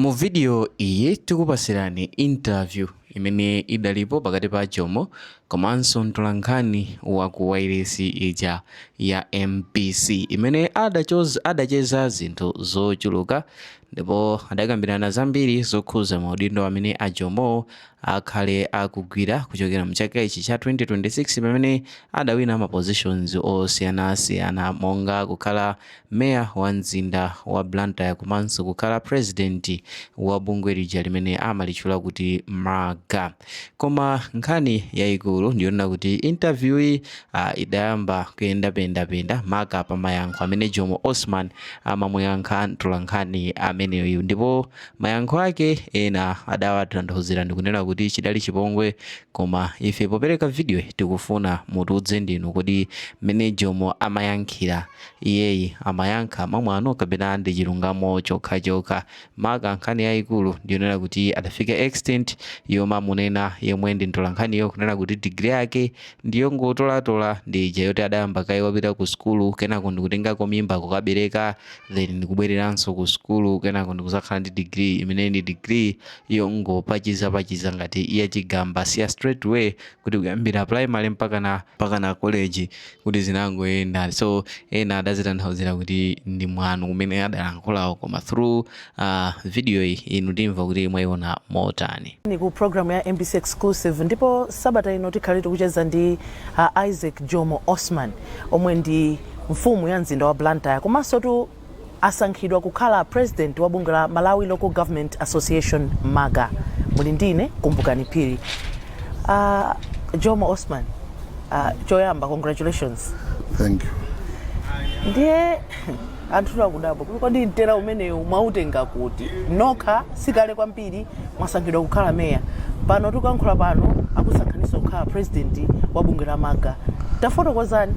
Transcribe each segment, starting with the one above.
Mu video iyi tikupasirani interview imene idalipo pakati pa Jomo komanso mtolankhani wa ku wailesi ija ya MBC imene adacheza zinthu zochuluka ndipo adakambirana zambiri zokhuza maudindo amene a Jomo akhale akugwira kuchokera mchaka ichi cha 2026 pamene adawina ma positions osiyanasiyana monga kukhala mayor wa mzinda wa Blantyre komanso kukhala president wa bungwe lija limene amalitchula kuti MAGA. Koma nkhani yayikulu ndiyonena kuti interview iyi idayamba kuyendapendapenda maka pa mayankho amene Jomo Osman amamuyankha mtolankhani ameneyu, ndipo mayankho ake ena adawatanthauzira ndikunena kuti chidali chipongwe, koma ife popereka video tikufuna mutiuze ndinu kuti mmene Jomo amayankhira iyeyi amayankha mamwano kapena ndi chilungamo chokha. Maka nkhani yayikulu ndiyonena kuti adafika extent yoma munena yemwe ndi mtolankhaniyo kunena kuti degree yake ndiyo ngotolatola ndi ija yoti adayamba kayi wapita ku skulu kenako ndikutengako mimba kukabereka then ndikubwereranso ku skulu kenako ndikuzakhala ndi degree imene ndi degree yongopachiza ngati iya chigamba siya straight way kuti kuyambira primary mpaka na college kuti zinangoyenda. So ena adazitanthauzira kuti ndi mwano kumene adalankhulawo, koma through video iyi inu timva kuti mwayiona motani. Ni ku program ya MBC exclusive ndipo sabata ino tikhali tikucheza ndi Isaac Jomo Osman omwe ndi mfumu ya mzinda wa Blantyre komanso tu asankhidwa kukhala president wa bunge la Malawi Local Government Association MAGA. Muli ndine Kumbukani Phiri. Jomo Osman, choyamba congratulations. Thank you. Ndiye anthu akudabo kodi mtera umene mwautenga kuti nokha sikale kwambiri mwasankhidwa kukhala meya, pano tikuyankhula pano akusankhanisa kukhala president wa bunge la MAGA. Tafotokozani?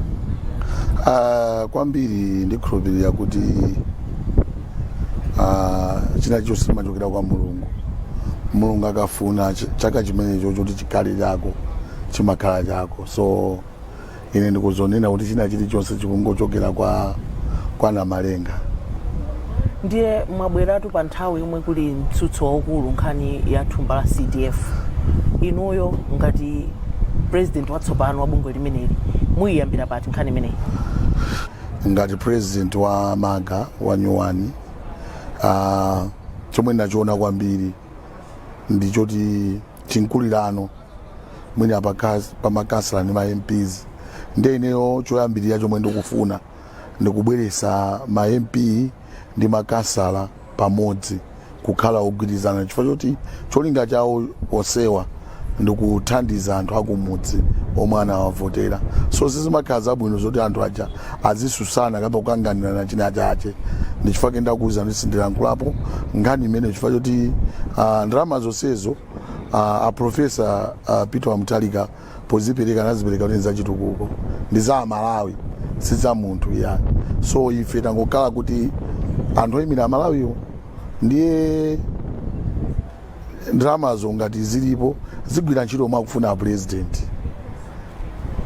Kwambiri ndikhulupirira kuti china chonse chimachokera kwa Mulungu akafuna chaka chimenecho choti chikhale chako chimakhala chako. So ine ndikuzonena kuti china chilichonse chikungochokera kwa Namalenga. Ndiye mwabweratu pa nthawi yomwe kuli mtsutso waukulu nkhani ya thumba la CDF. Inuyo ngati president watsopano wa bungwe limeneli muyiyambira pati nkhani imeneyi? Ngati president wa MAGA wa nyuwani chomwe ndachiona kwambiri ndichoti chinkulirano mwina pa makasala ndi ma MPs. Ndiye ineyo choyambirira chomwe ndikufuna ndikubweresa ma MP ndi makasala pamodzi kukhala ogwirizana, chifukwa choti cholinga chawo osewa ndikuthandiza anthu akumudzi omwe anawavotera. So zizimakhala zabwino zoti anthu aja azisusana kapena kukanganirana china chache. Ndi chifukwa ndakuwuza ndisindilankhulapo nkhani imene chifukwa choti ndalama zonsezo a Professor Peter Mutharika pozipereka nazipereka kuti nzachitukuko ndi za Malawi si za munthu ya. So ife tangokhala kuti anthu oyimira Malawiyo ndiye ndalamazo ngati zilipo zigwira ntchito omwe akufuna president.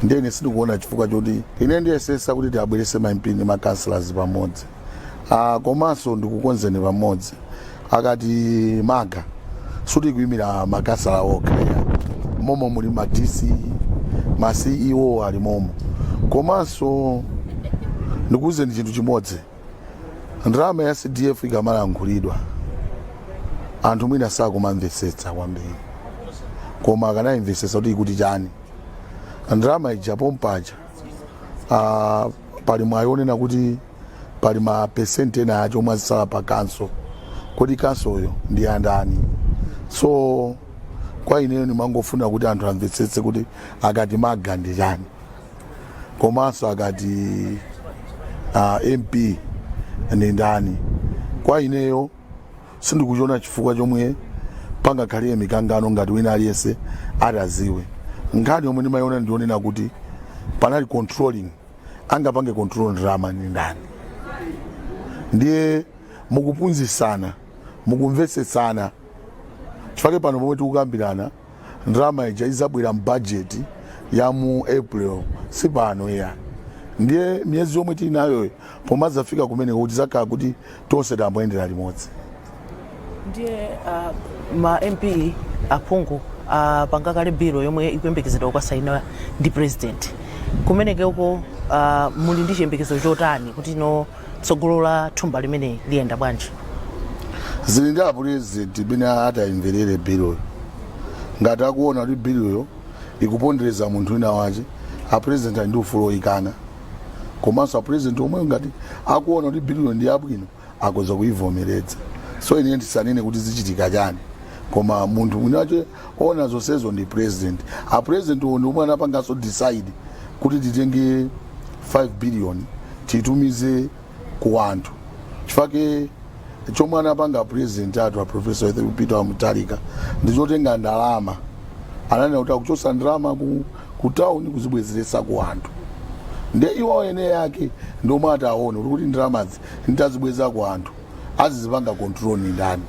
Ndiye ine sindikuona chifukwa choti ine ndiyesesa kuti tiabwerese ma MP ndi ma councillors pamodzi. Komanso ndikukonzeni pamodzi akati MAGA suti kuyimira makasala okha ya momo muli ma DC ma CEO ali momo. Komanso ndikuwuzeni chinthu chimodzi, ndalama ya CDF ikamalankhulidwa anthu mwina sakumamvetsetsa kwambiri, koma akanayimvetsetsa kuti chani ndalama ija pompaja pali mwayonena kuti pali ma percent ena acho omwe azisala pa kanso, kodi kansoyo ndi andani. So kwa ineyo ndimangofuna kuti anthu amvetsetse kuti akati MAGA ndi chani, komanso akati MP ndi ndani. Kwa ineyo sindikuchiona chifukwa chomwe pangakhale mikangano ngati wina aliyense ataziwe. Nkhani yomwe ndimayona ndionena kuti panali controlling, angapange control ndalama ndi ndani. Ndiye mukuphunzitsana mukumvetsetsana chifukwa pano pomwe tikukambirana ndalama ija izabwera mbudget ya mu April si pano ya. Ndiye miyezi yomwe tili nayo pomazafika kumene kuti zakhala kuti tonse tamboyendera limodzi. ndiye ma MP aphungu pangakale biro yomwe ikuyembekezedwa kukasainiwa ndi president kumeneko muli ndi chiyembekezo chotani kuti tsogolo la thumba limene liyenda bwanji? zili ndi president bine atayimverere biroyo ngati akuona kuti biroyo ikupondereza munthu wina wace president ali ndi ufulu oyikana komanso president omwe ngati akuona kuti biroyo ndi abwino akoza kuyivomereza. So ine ndisanene kuti zichitika chani koma munthu mwina wace ona zonsezo ndi president. President ndi omwe anapanganso decide kuti titenge 5 billion titumize ku anthu chifake chomwe anapanga president athu Professor Peter Mutharika ndichotenga ndalama ananena kuti akuchosa ndalama ku town kuzibwezeresa ku anthu nde iwo ene yake ndomwe ataona kuti ndalamazi nditazibweza ku anthu azizipanga control ni ndani.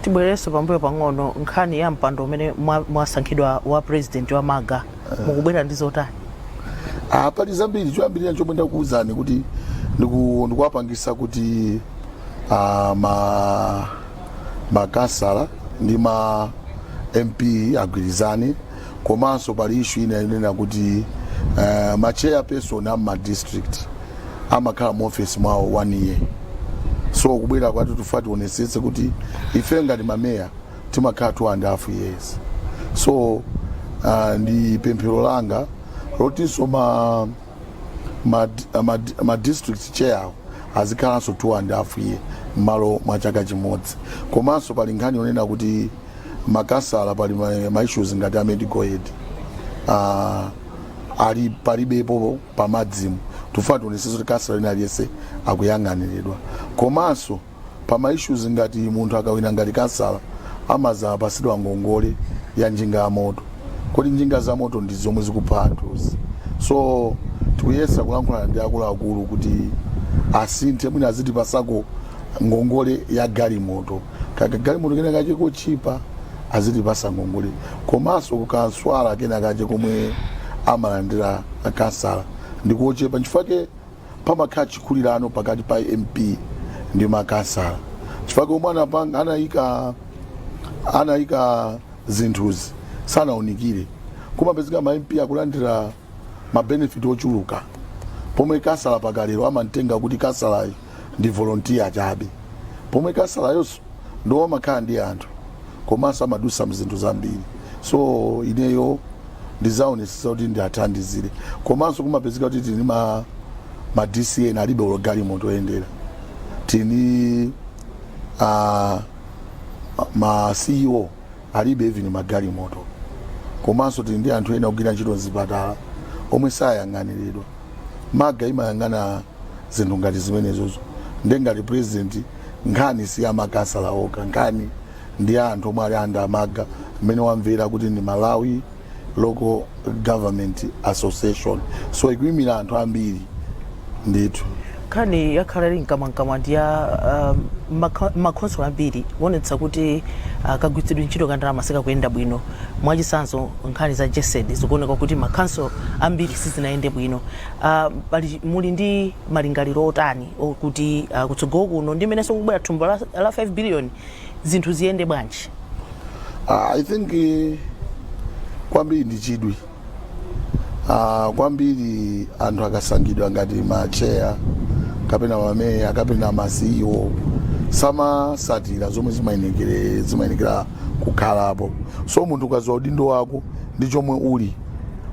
Tibwereso pambuyo pang'ono nkhani ya mpando umene mwasankhidwa wa president wa MAGA mukubwera ndi zotani? Pali zambiri choyambirira chomwe ndakuwuzani kuti ndikuwapangisa kuti makasala ndi ma MP agwirizane komanso pali issue ina inena kuti ma chairperson ama district amakhala mu office mwawo 1 year. So kubwera kwati tufati onesese kuti ife ngati mameya timakhala 2.5 years. So ndi pemphero langa lotinso ma district chair azikhalanso 2.5 years malo mwa chaka chimodzi. Komanso pali nkhani yonena kuti makasala pali ma issues ngati a medical aid ali palibepo pamadzimu tufati onesese kuti kasala ina aliyese akuyang'aniridwa. Komanso pa ma issues ngati munthu akawina ngati kasala amaza pasidwa ngongole ya njinga ya moto kuti njinga za moto ndi zomwe zikupha anthuzi. So tikuyesa kulankhula ndi akuluakulu kuti asinthe mwina aziti pasako ngongole ya galimoto kaka galimoto kena kache kochipa aziti pasa ngongole komanso kukanswala kena kache komwe amalandira kasala ndikuochepa nchifake pamakhala chikulirano pakati pa MP ndi makasala chifake omwe anayika zinthuzi sanaunikire kumapezeka ma MP akulandira ma benefit ochuluka pomwe kasala pakalero amantenga kuti kasala ndi volunteer chabe pomwe kasala yonso ndo amakhala ndi anthu komanso amadusa mzinthu zambiri. So ineyo ndizaonesesa kuti ndiathandizire komanso kumapezeka kuti tini ma DCA alibe ologali moto oyendera tini ma CEO alibe even magali moto komanso tini ndi anthu ena ogwira ntchito mzipatala omwe sayang'aniridwa. MAGA imayang'ana zinthu ngati zimenezozo ndengati president nkhani si amakasala oka nkhani ndi anthu omwe ali anda MAGA mmene wamvera kuti ndi Malawi Local Government Association. So ikuyimira anthu ambiri ndithu nkhani yakhala ili mkamwamkamwa ndi ya makhonsolo ambiri kuonetsa kuti kagwiritsidwe ntchito ka ndalama sikakuyenda bwino mwachisanzo nkhani za JSED zikuoneka kuti makhonsolo ambiri sizinayende bwino. Muli ndi malingaliro otani kuti kutsogolo kuno ndi mmenenso kubwera thumba la 5 billion zinthu ziyende bwanji? I think kwambiri ndi chidwi kwambiri anthu akasankhidwa ngati macheya kapena mameya kapena ma CEO samasatira zomwe zimayendekera kukhalapo. So munthu ukaziwa udindo wako ndi chomwe uli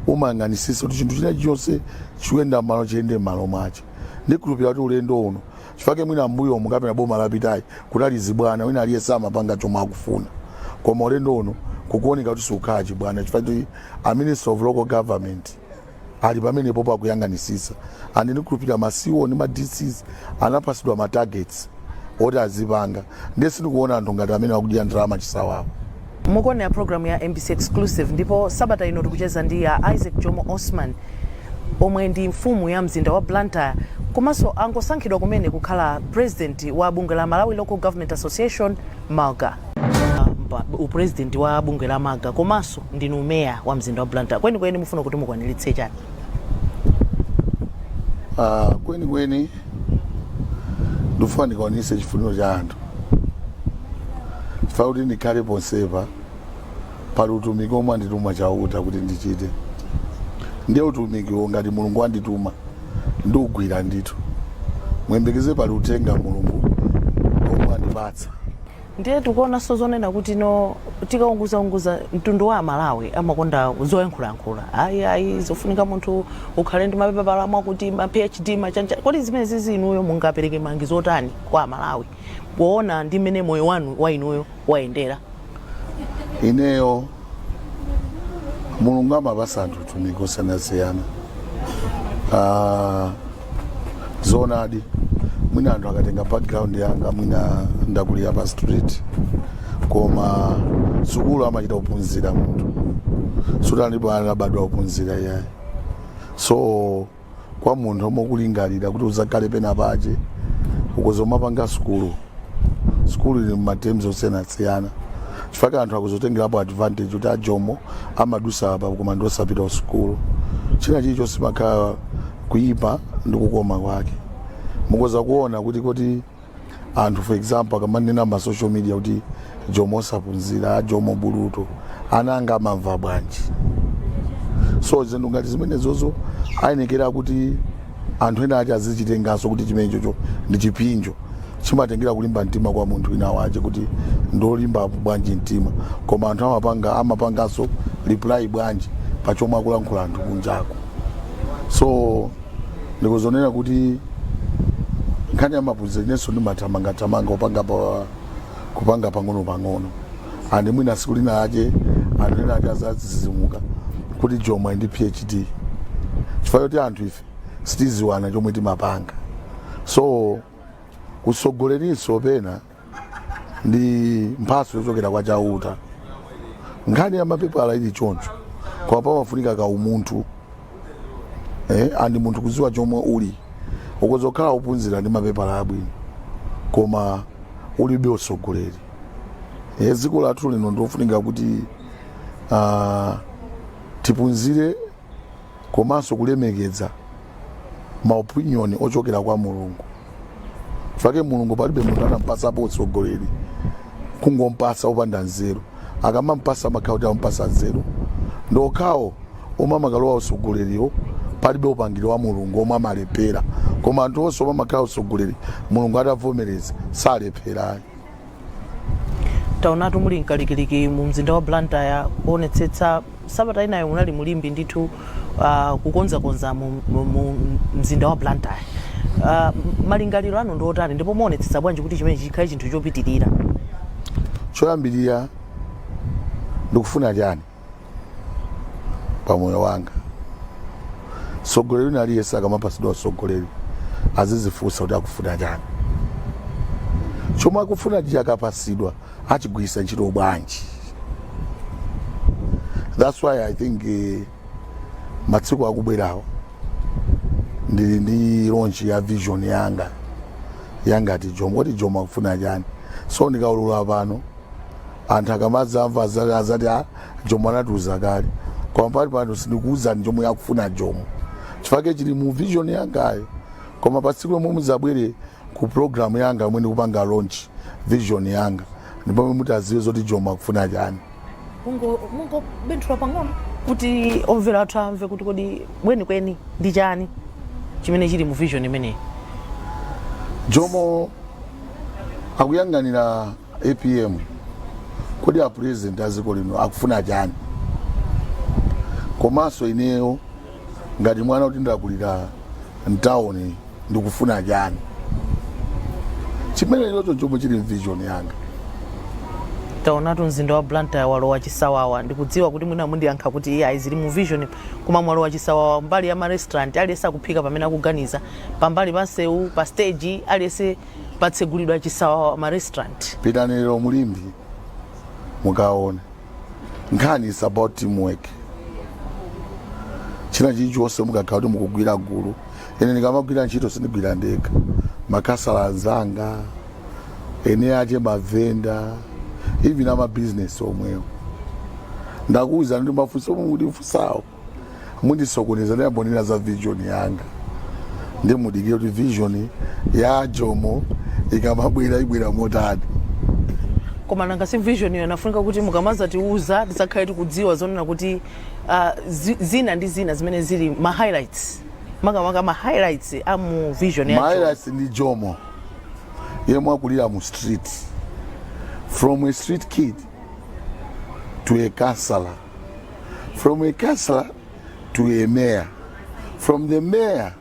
umayang'anisisa kuti chinthu china chonse chikuyenda malo chiyende malo mwache. Ndikhulupirira kuti ulendo uno chifake mwina mbuyo omwe kapena boma lapitayi kuti alizibwana wina aliyese amapanga chomwe akufuna koma ulendo uno kukuoneka kuti sukhala chibwana chifake a Minister of Local Government ali pamene popo akuyang'anisisa andi ndikhulupirira ma CEO ndi ma DCs anapasidwa ma targets oti azipanga ndiye sindikuona anthu ngati amene akudya ndalama chisawawa. Mukuona ya program ya MBC Exclusive ndipo sabata ino tikucheza ndi ya Isaac Jomo Osman omwe ndi mfumu ya mzinda wa Blantyre komanso angosankhidwa kumene kukhala president wa bungwe la Malawi Local Government Association MAGA. Upresident wa bungwe la MAGA komanso ndinu meya wa mzinda wa Blantyre kweni mufuna kuti mukwaniritse chani? Kweni ndifuna ndikwanise chifuniro cha anthu chifukwa kuti ndikhale ponsepa pali utumiki omwe andituma chauta kuti ndichite. Ndiye utumikiwo ngati Mulungu andituma ndiugwira ndithu. Muyembekeze pali utenga Mulungu omwe andipatsa. Ndiye tikuonanso zonena kuti no tikaunguza mtundu wa Malawi amakonda zoyankhula. Ayi zofunika munthu ukhale ndi mapepala mwakuti ma PhD machanja. Kodi zimene zinuyo mungapereke malangizo otani kwa Malawi kuona ndi mmene moyo wanu wa inuyo wayendera? Ineyo Mulungu amapasa anthu utumiki osiyanasiyana. Zonadi mwina anthu akatenga background yanga, mwina ndakulira pa street, koma sukulu amachita kuphunzira munthu sutalipo anabadwa kuphunzira iyayi. So kwa munthu omwe kulingalira kuti uzakhale pena pache ukuzomapanga sukulu ili m'materms osiyanasiyana, chifukwa anthu akuzotengerapo advantage kuti ajomo amadusa apa koma ndosapita sukulu. China chilichonse chimakhala kuyipa ndi kukoma kwake. Mukoza kuona kuti anthu for example akamanena ma social media kuti jomo osaphunzira, jomo buluto, ananga amamva bwanji. So zinthu ngati zimenezozo ayenekera kuti anthu ena ati azichitenganso kuti chimenechocho ndi chipinjo chimatengera kulimba mtima kwa munthu wina wache kuti ndolimba bwanji mtima, koma anthu amapanganso reply bwanji pa chomwe akulankhula anthu kunjako. So ndikuzonena kuti nkhani ya maphunziro inenso ndimathamanga kupanga pang'ono. Andi mwina siku lina ache anthu ena ati azazizimuka kuti jomo ndi PhD, chifukwa kuti anthu ife sitiziwana chomwe timapanga. So usogolerinso pena ndi mphaso yochokera kwa chauta. Nkhani ya mapepala ili choncho kwa pamafunika ka umunthu andi munthu kuziwa chomwe uli ukozokhala uphunzira ndi mapepala abwino koma ulibe usogoleri. Dziko lathu lino ndofunika kuti tiphunzire komanso kulemekeza maopinion ochokera kwa Mulungu. Chifukwa Mulungu palibe munthu anampasapo usogoleri kungompasa opanda nzeru. Akamampasa makhala kuti ampasa nzeru ndokhawo omwe amakalowa usogoleriwo palibe upangiri wa Mulungu omwe amalepera, koma anthu onse omwe amakhala usogoleri Mulungu atavomereza salephera. Taonatu muli mkalikiliki mu mzinda wa Blantyre kuonetsetsa sabata inayo munali mulimbi ndithu kukonza mu mzinda wa Blantyre. Malingaliro anu ndiotani ndipo muonetsetsa bwanji kuti chimene chikhale chinthu chopitirira? Choyambirira ndikufuna chani pa moyo wanga. Sogoleri naliyesa akamapasidwa sogoleri azizifunsa kuti akufuna chani. Chomwe akufuna chakapasidwa achigwisa ntchito bwanji. That's why I think matsiku akubwerawo ndili ndi launch ya vision yanga ati jomo kuti jomo akufuna chani. So ndikaulula pano anthu akamazamva azati jomo anatiuza kale, koma pali pano sindikuwuzani chomwe akufuna jomo chifukwa chili mu vision yangayo, koma pa tsiku lomwe muzabwere ku program yanga yomwe ndikupanga launch vision yanga ndipo mutaziwe zoti jomo akufuna chani. Mungo benthula pang'ono kuti omvera athu amve kuti kodi kweni ndi chani chimene chili mu vision imeneyi. Jomo akuyang'anira APM kodi a president aziko lino akufuna chani, komanso ineyo ngati mwana kuti ndakulira mtawuni ndikufuna chani. Chimene chocho chomwe chili vision yanga. Taonatu mzinda wa Blantyre walowa chisawawa, ndikudziwa kuti mwina mundiyankha kuti iye zili mu vision koma mwalowa chisawawa mbali ya ma restaurant aliyese akuphika pamene akuganiza, pambali pansewu pa stage aliyese patsegulidwa chisawawa ma restaurant. Pitaniro mulimbi mukaone nkhani is about teamwork. China chilichonse mukakhala kuti mukugwira gulu, ine ndikamagwira ntchito sindigwira ndekha, makasala anzanga ene ache mavenda even ama business omwewo. Ndakuwuza ndi mafunso mundifunsawo mundisokoneza ndiyambonera za vision yanga ndi mudikire kuti vision ya jomo ikamabwera ibwera motani. koma nanga si vision iyo nafunika kuti mukamaza tiuza tisakhale tikudziwa zonena kuti zina ndi zina zimene zili ma highlights makamaka ma highlights amu vision ya highlights ndi Jomo yemwe akulira mu street, from a street kid to a councillor, from a councillor to a mayor, from the mayor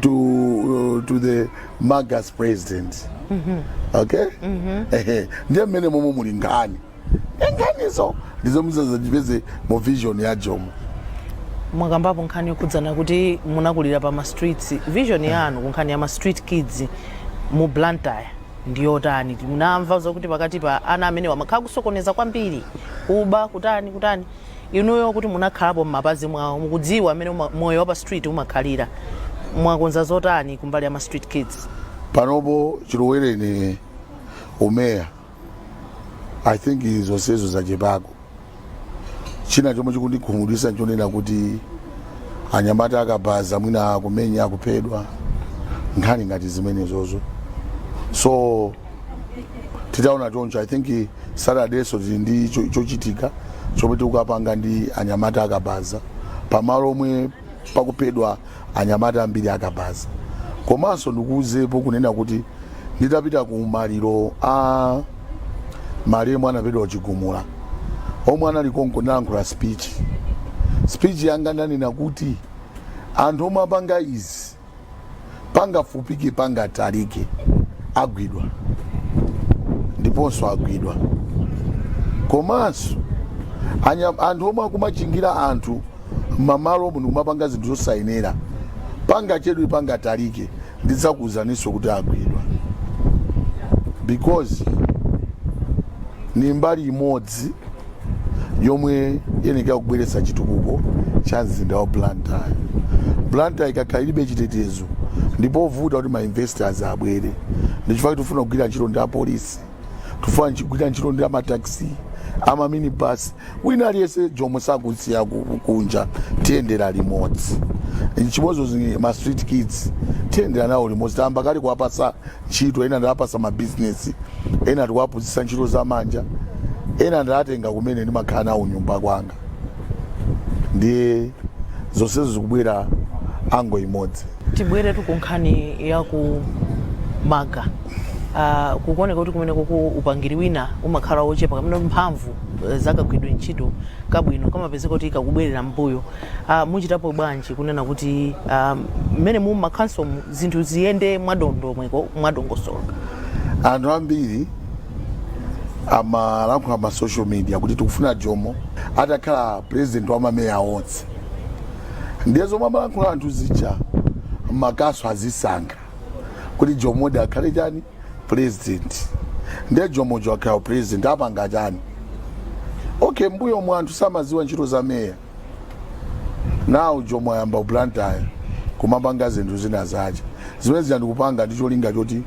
to the Magas president. Okay? Ndiye mmene momwe muli ngani so ndizo muzazajipeze mu vision ya Jomo. Mwakambapo nkhani yokhudzana kuti munakulira pa ma streets, vision yanu kunkhani ya ma street kids mu Blantyre ndiyotani? Munamva zokuti pakati pa ana amene wamakhala kusokoneza kwambiri kuba kutani inuyo kuti munakhalapo m'mapazi mwawo mukudziwa amene moyo wa pa street umakhalira, mwakonza zotani kumbali ya ma street kids? Panopo chilowereni umeya I think izonsezo zachepako. China chomwe chikundikhumudwitsa nchonena kuti anyamata akabaza mwina kumenya kuphedwa nkhani ngati zimenezozo. So titaona choncho I think Saturday so ndi chochitika chomwe tikupanga ndi anyamata akabaza pamalo omwe pakuphedwa anyamata ambiri akabaza. Komanso ndikuuzepo kunena kuti nditapita ku maliro a maremo anaphedwa Chigumula omwe anali konko nayankhula speech yanga ndanena kuti anthu omwe apanga izi pangafupike pangatalike agwidwa ndiponso agwidwa. Komanso anthu omwe akumachingira anthu mamalo omwe ndikumapanga zinthu zosayenera pangachedwe pangatalike ndidzakuuzaninso kuti agwidwa, because ni mbali imodzi yomwe yenekera kubweretsa chitukuko cha mzinda wa Blantyre. Blantyre ikakhala ilibe chitetezo ndipo vuta kuti ma investors abwere. Ndichifukwa tufuna kugwira ntchito ndi apolisi, tufuna kugwira ntchito ndi amataxi, ama minibus, wina aliyense Jomo sakusiya kunja tiyendera limodzi. Chimodzimodzi ma street kids tiyendera nawo limodzi. Tamba kali kuwapasa ntchito, ena ndawapasa ma business, ena tikuwaphunzitsa ntchito za manja, ena ndatenga kumene ndimakhala nawo nyumba kwanga. Ndiye zonsezo zikubwera ango imodzi. Tibwere kunkhani ya ku Maga. Kukoneka kuti kumene kuku upangiri wina umakhala ochepa kamene mphamvu zakagwidwa ntchito kabwino kamapezeka kuti kakubwerera mbuyo. Muchitapo bwanji kunena kuti mmene mu makhanso zinthu ziyende mwadondo mweko mwadongosolo? Anthu ambiri amalankhula ma social media kuti tikufuna Jomo atakhala president wa mameya onse. Ndiye zomwe amalankhula anthu zija makaso azisankha kuti Jomo akhale chani president. Ndiye Jomo akhala president apanga chani? Okay, mbuyo mwa anthu samaziwa ntchito za meya. Now Jomo ayamba Blantyre kumapanga zinthu zina zaje zimene zikupanga ndi cholinga choti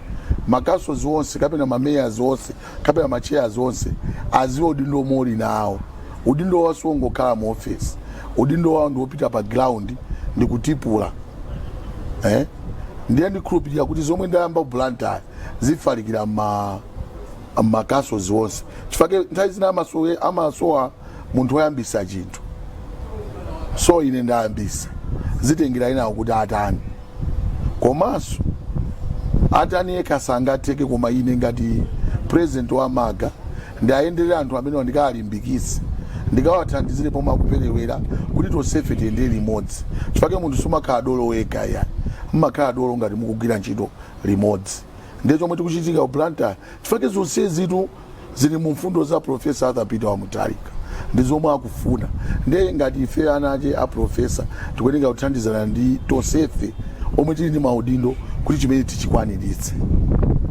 makaso zonse kapena mameya zonse kapena macheya zonse aziwo udindo moli nawo. Udindo waso ngokhala mu office, udindo wawo ndiwopita pa ground ndi kutipula. Ndiye ndikhulupirira kuti zomwe ndayamba Blantyre zifalikira makaso zonse. Chifukwa nthawi zina amasowa munthu woyambisa chinthu. So ine ndayambisa zitengera inawo kuti atani. Komanso atani yekha sangatheke, koma ine ngati president wa Maga ndayenderera anthu amene ndikalimbikitse ndikawathandizire pomwe akuperewera kuti tonsefe tiyendere limodzi. Chifukwa munthu sumakhala dolo wekha ya mmakhala dolo ngati mukugwira ntchito limodzi. Ndiye chomwe tikuchitika ku Blantyre chifukwa zonse zitu zili mu mfundo za Professor Arthur Peter Wamutharika ndi zomwe akufuna. Ndiye ngati ife anache a professor tikuyenera kuthandizana ndi tonsefe omwe tili ndi maudindo kuti chimene tichikwaniritse.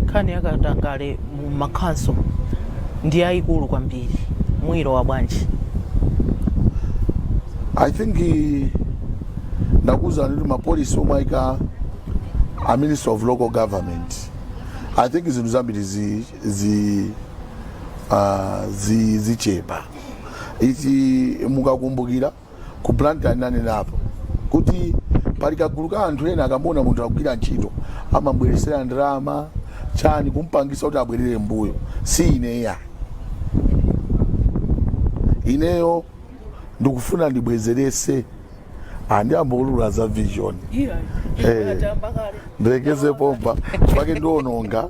Nkhani yakatangale mu makhanso ndi yayikulu kwambiri, mwiro wa bwanji? I think ndakuza ndi mapolisi omwe ayika a Minister of Local Government. I think zinthu zambiri zichepa. Ichi mukakumbukira ku Blantyre nanenapo kuti pali kagulu ka anthu ena akamona munthu akugwira ntchito amabweresera ndalama chani kumpangisa kuti abwerere mbuyo si ineya. Ineyo ndikufuna ndibwezerese andiyambolula za vision ndekeze pompa chifake ndiononga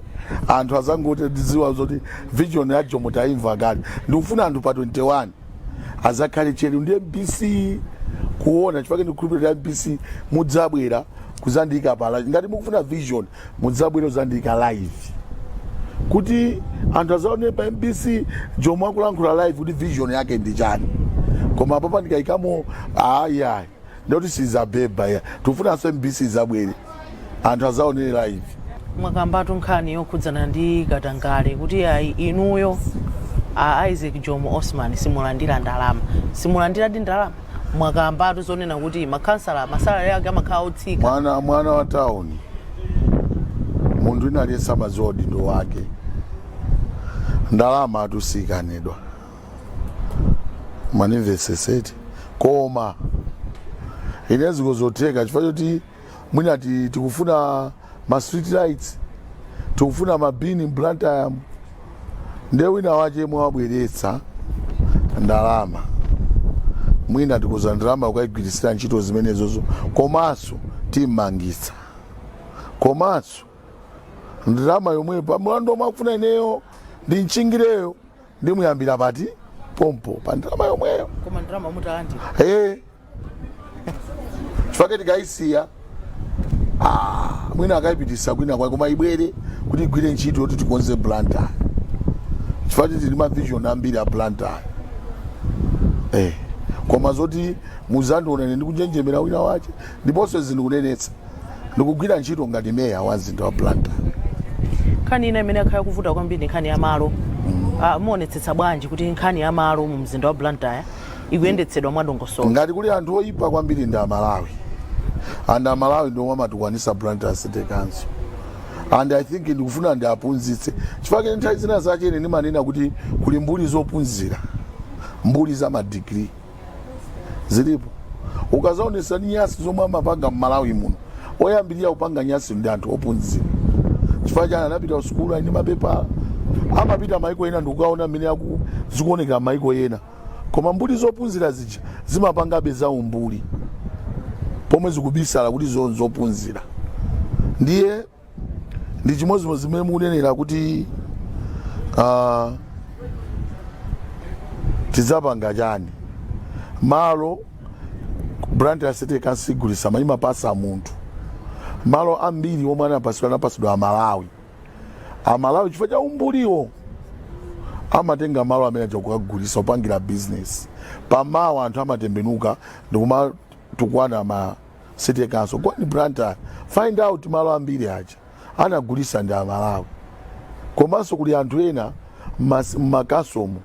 anthu azangote ndiziwa zoti vision ya Jomo taimva kale. Ndikufuna anthu pa 21 azakhale cheri ndi MBC kuona chifake ndikhulupirira MBC mudzabwera kuzandika pala ngati mukufuna vision mudzabwera kuzandika live kuti anthu azaone pa MBC Jomo akulankhula live kuti vision yake ndi chani. Koma papa ndikaikamo ayi ndoti sizabeba ya tufuna so MBC zabwere anthu azaone live. Mwakambatu nkhani yokhudzana ndi Katangale kuti ayi inuyo Isaac Jomo Osman simulandira ndalama simulandira ndi ndalama. Mwakambatu zonena kuti makhansala masalari yake amakhala otsika. Mwana wa town munthu ina aliyesa mazodi ndo wake ndalama atusikanidwa maniveseseti koma inezi kuzoteka chifukwa choti mwina tikufuna ma street lights tikufuna mabini Blantyre nde wina wache mwabweretsa ndalama mwina tikuza ndalama ukayigwirisira ntchito zimenezozo komanso timmangitsa komanso ndalama yomwe pa mlandu mwakufuna ineyo ndi nchingireyo ndimuyambira pati pompo pa ndalama yomweyo. Koma ndalama mutalandira chifake tikaisiya mwina akayipitisa kwina kwa koma ibwere kuti igwire ntchito yoti tikonze Blantyre chifake tili ma vision ambiri a Blantyre koma zoti muzandiona ndikunjenjemera wina wache ndiponso zindikunenetsa ndikugwira ntchito ngati meya wa mzinda wa Blantyre. Nkhani ina imene akhaya kuvuta kwambiri nkhani ya malo muonetsetsa bwanji kuti nkhani ya malo mu mzinda wa Blantyre ikuyendetsedwa mwadongosolo? Ngati kuli anthu oyipa kwambiri ndi Amalawi and Amalawi ndomwe amatukwanisa Blantyre City Council and I think ndikufuna ndiaphunzitse chifake nthawi zina zachene ndimanena kuti kuli mbuli zophunzira mbuli za madigiri zilipo ukazaonesa ni nyasi zomwe amapanga m'Malawi muno oyambirira kupanga nyasi ndi anthu ophunzira chifukwa chani anapita kusukulu ndi mapepa amapita maiko ena ndikukaona mmene zikuoneka maiko ena koma mbuli zophunzira zija zimapangabe za umbuli pomwe zikubisala kuti zophunzira ndiye ndi chimozimo zimene mukunenera kuti tizapanga chani malo Blantyre City Council igulisa mayimapasa munthu malo ambiri omwe anapasidwa Amalawi chifukwa cha umbuliwo amatenga malo amene akugulisa upangira business pamawa anthu amatembenuka ndikumatukwana ma City Council kwani Blantyre find out malo ambiri aja anagulisa ndi Amalawi komanso kuli anthu ena mmakasomo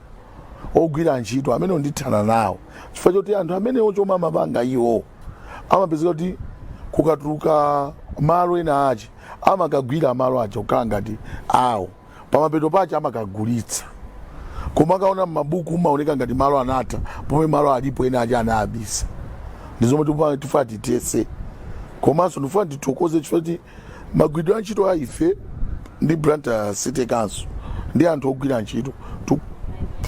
ogwira ntchito amene ndithana nawo chifukwa choti anthu amene ochoma amapanga iwo amapezeka kuti kukatuluka malo ena aja amakagwira malo aja kukhala ngati awo pamapeto pache amakagulitsa koma akaona m'mabuku umaoneka ngati malo anatha pomwe malo alipo ena aja anayabisa ndizomwe tifuna titese komanso ndifuna tithokoze chifukwa kuti magwiridwe a ntchito a ife ndi Blantyre City Council ndi anthu ogwira ntchito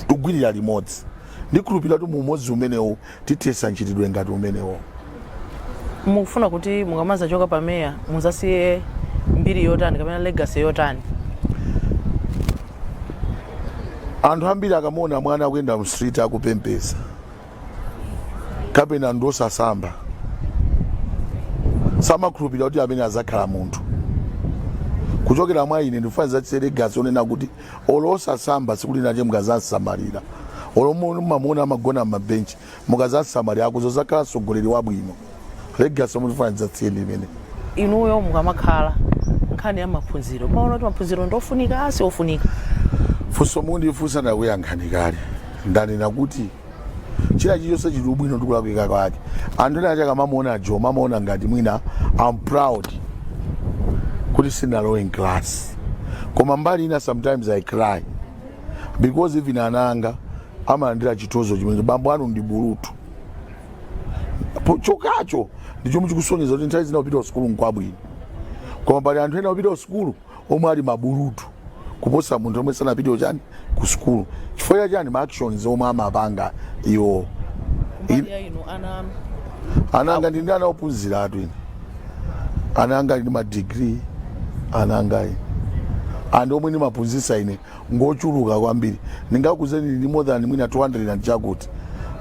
tugwirira limodzi ndikhulupirira kuti mumodzi umenewo titesa ntchitidwe ngati umenewo. Mukufuna kuti mukamaza choka pa meya muzasiye mbiri yotani kapena legacy yotani? Anthu ambiri akamona mwana akuyenda mu street akupempesa kapena ndosasamba samakhulupirira kuti amene azakhala munthu kuchokera mwa ine ndifaniza legacy onena kuti olosasamba sikulinache mukazasamalira olomumamuna amagona mabenchi mukazasamalira akuzozakhala mtsogoleri wabwino legacy omufaniza tsiyeni imene. Inuyo mukamakhala nkhani ya maphunziro maona kuti maphunziro ndofunika asi ofunika funso mundifunsa ndakuyankhani kale ndanena kuti china chilichonse chili bwino ndikulakwika kwake anthu ena acha kamamuona Jomo amaona ngati mwina I'm proud kuti sinalowe in class koma mbali ina sometimes I cry because even ananga amalandira chitozo chimene bambo anu ndi bulutu chokacho ndicho muchikusonyeza kuti nthawi zina upita ku sukulu nkwabwino koma pali anthu ena upita ku sukulu omwe ali mabulutu kuposa munthu omwe sanapite chani ku skulu chifukwa chani ma actions omwe amapanga iwo ananga ndi ana ophunzira atu ine ananga ndi ma degree ananga ine and omwe ndimaphunzitsa ine ngochuluka kwambiri ndingakuzeni ndi more than mwina 200 and chakuti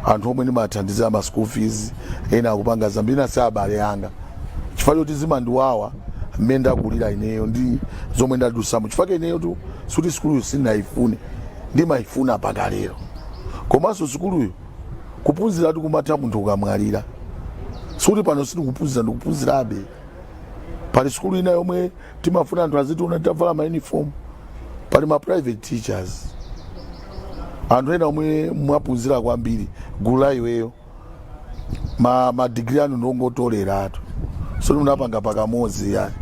anthu omwe ndimathandizira ma school fees ena akupanga zambiri na si abale yanga chifukwa choti zimandiwawa mmene ndakulira ineyo ndi zomwe ndadusamo chifukwa ineyo tu suti skuluyo sindinayifune ndimayifuna mpaka lero komanso skuluyo kuphunzira kumatha munthu ukamwalira suti pano sindikuphunzira ndikuphunzirabe pali skulu ina yomwe timafuna anthu azitiona tavala ma uniform pali ma private teachers anthu ena omwe mwaphunzira kwambiri gulu la iweyo ma degree anu ndongotolera atu so munapanga pakamodzi yani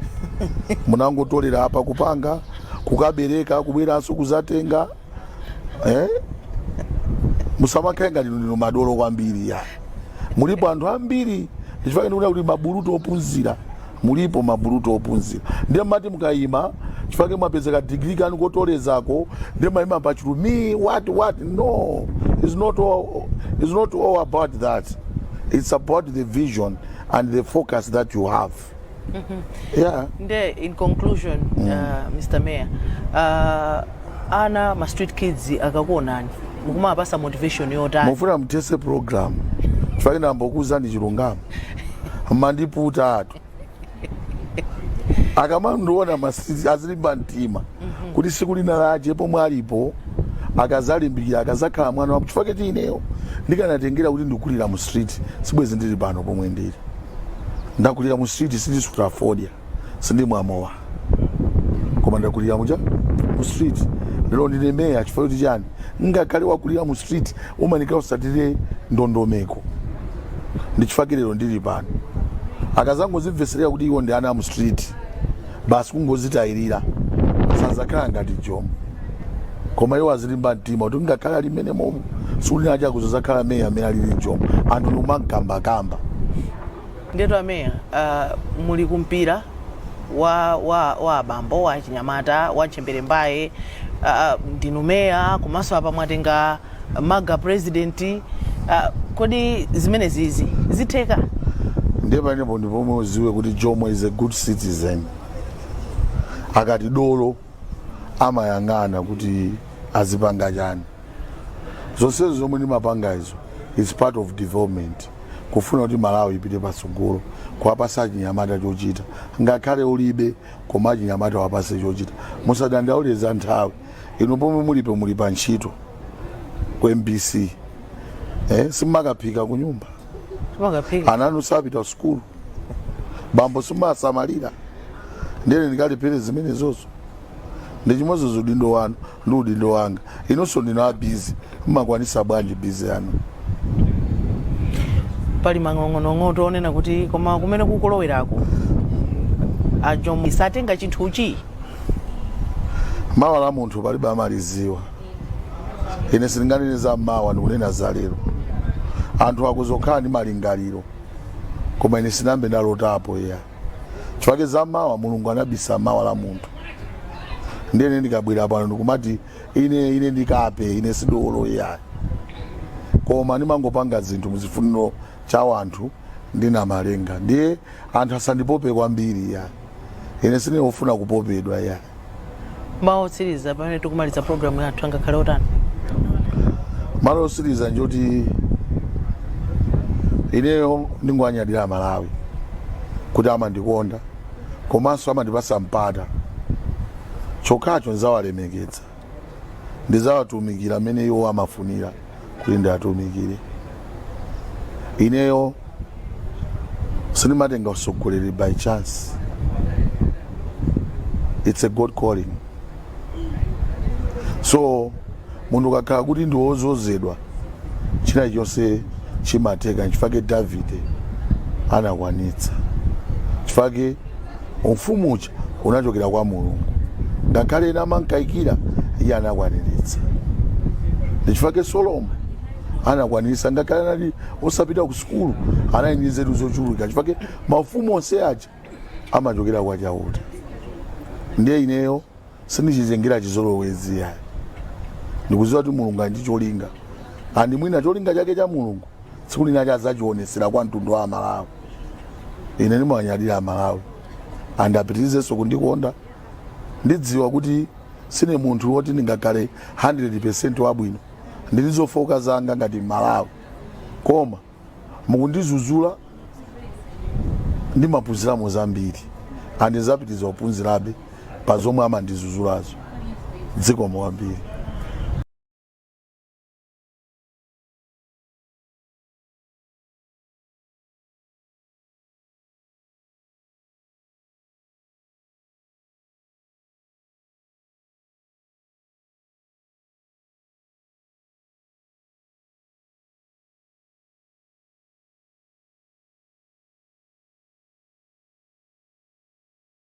munangotolera apa kupanga kukabereka kubweranso kuzatenga musamakhenga ndino madolo kwambiri yani mulipo anthu ambiri chifukwa ndikuona kuti mabulutu ophunzira mulipo mabulutu ophunzira ndiye mati mukayima chifukwa mwapezeka degree kanu kotolezako ndiye mayima pachulu me what no it's not all about that. It's about the vision and the focus that you have. Yeah. In conclusion, Mr. Mayor, ana ma street kids akakuonani mukuma apasa motivation yotani mufuna mtese program chifukwa ndambokuza ndi chilungamo mandiputa atu akamandiona masiti azilimba mtima kuti siku lina lache pomwe alipo akazalimbikira akazakhala mwana wa chifukwa choti ineyo ndikanatengera kuti ndikulira mu street sibwezi ndili pano pomwe ndili ndakulira mu street sindi sutafodia sindi mwamowa koma ndakulira mu street lero ndine meya chifukwa choti chani ngakhale wakulira mu street umanika usatire ndondomeko ndi chifukwa lero ndili pano akazangozimveserera kuti iwo ndi ana mu street basi kungozitayirira sazakhala ngati Jomo koma iwo azilimba mtima kuti ngakhale ali mmene momwe sulina aja kuzozakhala meya amene alili Jomo anthu nomagambakamba ndeto ameya muli kumpira wa abambo wa chinyamata wa Chembere Mbaye ndinu meya komanso apa mwatenga maga president kodi zimene zizi zitheka ndiye panepo ndipomwe uziwe kuti Jomo is a good citizen akati dolo amayang'ana kuti azipanga chani zonse zomwe ndimapanga izo is part of development kufuna kuti Malawi ipite patsogolo kuwapasa chinyamata chochita ngakhale ulibe koma chinyamata wapase chochita musadandauleza nthawi ino pomwe mulipo muli pa ntchito ku MBC simakaphika ku nyumba ananu sapita skulu bambo simasamalira ndene ndikalipere zimene zozo ndi chimodzi udindo wanu ndi udindo wanga inonso ndina busy mmakwanisa bwanji busy yanu pali mang'onong'ono tonena kuti koma kumene kukulowerako Jomo isatenga chinthuchi mawa la munthu palibe amaliziwa ine sindinganene za mawa ndikunena za lero anthu akuzokhala ndi malingaliro koma ine sinambe ndalotapo ya chifukwa za mawa Mulungu anabisa mawa la munthu ndine ndikabwera pano ndikumati ine ndikape ine sidolo ya koma ndimangopanga zinthu muzifuniro cha anthu ndina malenga ndiye anthu asandipope kwambiri ya ine sine ufuna kupopedwa ya maotsiriza pamene tikumaliza program yathu angakhale otani malo otsiriza njoti ineyo ndingwanyadira Malawi kuti amandikonda komanso amandipasa mpata chokhacho nzawalemekeza ndizawatumikira amene iwo amafunira kuti ndiatumikire ineyo sindimatenga usogoleri by chance it's a God calling so munthu kakhala kuti ndiwozozedwa china chonse chimateka nchifake Davide anakwanitsa chifake ufumucha unachokera kwa Mulungu ngakhale ena amankaikira iye anakwaniritsa ndichifake Solomon anakwaniritsa ngakhale anali osapita ku skulu anali nzeru zochuluka chifake mafumu onse aja amachokera kwa Chauta ndiye ineyo sindichizengera chizolowezi yayi ndikuziwa kuti mulungu ali ndi cholinga andi mwina cholinga chake cha mulungu tsiku lina chazachionesera kwa mtundu wa Malawi. Ine ndimawanyadira Amalawi andi apitirizenso kundikonda ndidziwa kuti sine munthu woti ndingakhale 100% wabwino ndilizofoka zanga ngati Malawi koma mukundizuzula ndimaphunziramo zambiri andi zapitiriza kuphunzirabe pa zomwe amandizuzulazo dziko mwambiri.